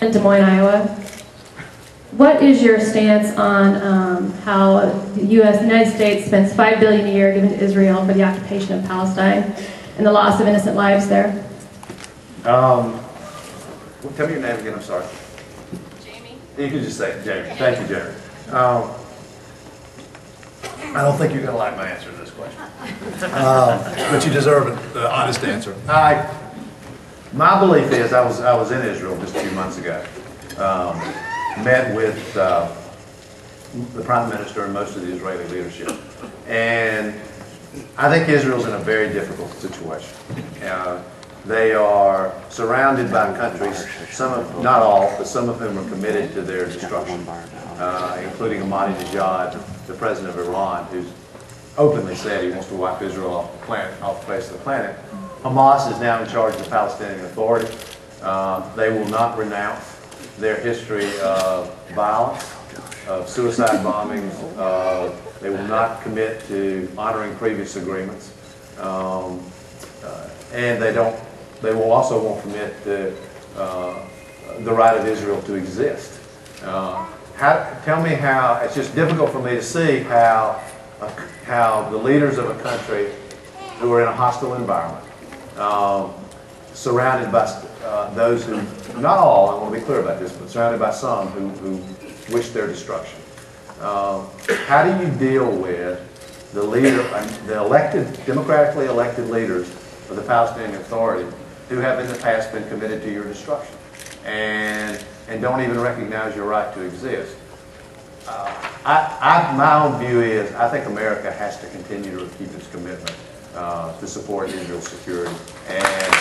in Des Moines, Iowa. What is your stance on how the United States spends $5 billion a year given to Israel for the occupation of Palestine and the loss of innocent lives there? Tell me your name again, I'm sorry. Jamie. You can just say Jamie. Thank you, Jamie. I don't think you're going to like my answer to this question. But you deserve an honest answer. My belief is, I was in Israel just a few months ago. Met with the Prime Minister and most of the Israeli leadership. And I think Israel's in a very difficult situation. They are surrounded by countries, not all, but some of them are committed to their destruction, including Ahmadinejad, the president of Iran, who's openly said he wants to wipe Israel off the planet, off the face of the planet. Hamas is now in charge of the Palestinian Authority. They will not renounce their history of violence, of suicide bombings. They will not commit to honoring previous agreements. And they will also won't commit to the right of Israel to exist. Tell me how, it's just difficult for me to see how the leaders of a country who are in a hostile environment, surrounded by those who, not all, I want to be clear about this, but surrounded by some who wish their destruction. How do you deal with the elected, democratically elected leaders of the Palestinian Authority who have in the past been committed to your destruction and don't even recognize your right to exist? My own view is I think America has to continue to keep its commitment to support Israel's security. And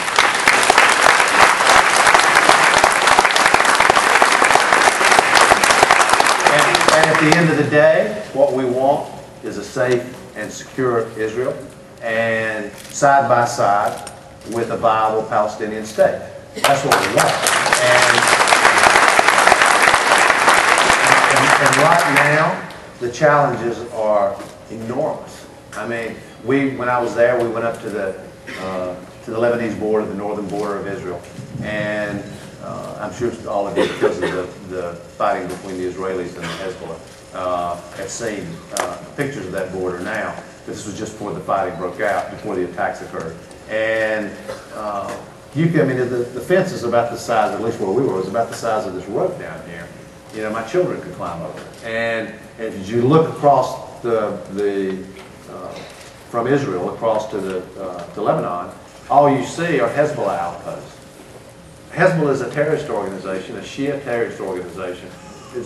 at the end of the day, what we want is a safe and secure Israel, and side by side with a viable Palestinian state. That's what we want. And right now, the challenges are enormous. I mean, when I was there, we went up to the Lebanese border, the northern border of Israel, and I'm sure all of you, because of the fighting between the Israelis and the Hezbollah, have seen pictures of that border now. This was just before the fighting broke out, before the attacks occurred. And I mean, the fence is about the size, at least where we were, was about the size of this rope down here. You know, my children could climb over it. And as you look across from Israel across to Lebanon, all you see are Hezbollah outposts. Hezbollah is a terrorist organization, a Shia terrorist organization,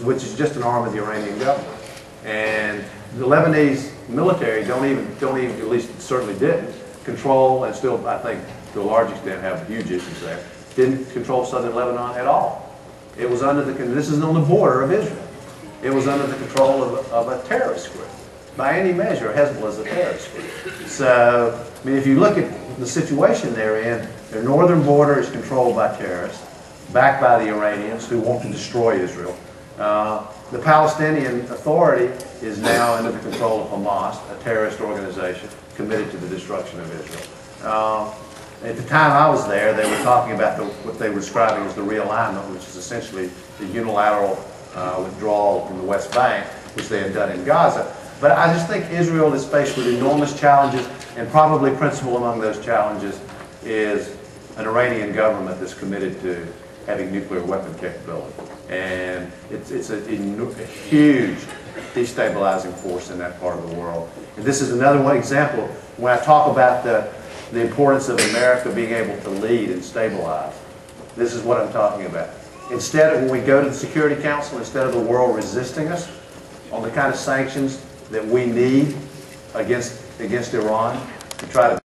which is just an arm of the Iranian government. And the Lebanese military don't even, at least certainly didn't, control, and still, I think, to a large extent have huge issues there, didn't control southern Lebanon at all. It was under this is on the border of Israel. It was under the control of a terrorist group. By any measure, Hezbollah is a terrorist group. So, I mean, if you look at the situation they're in, their northern border is controlled by terrorists, backed by the Iranians who want to destroy Israel. The Palestinian Authority is now under the control of Hamas, a terrorist organization committed to the destruction of Israel. At the time I was there, they were talking about what they were describing as the realignment, which is essentially the unilateral withdrawal from the West Bank, which they had done in Gaza. But I just think Israel is faced with enormous challenges, and probably principal among those challenges is an Iranian government that's committed to having nuclear weapon capability. And it's a huge destabilizing force in that part of the world. And this is another one example when I talk about the importance of America being able to lead and stabilize. This is what I'm talking about. Instead of, when we go to the Security Council, instead of the world resisting us on the kind of sanctions that we need against Iran to try to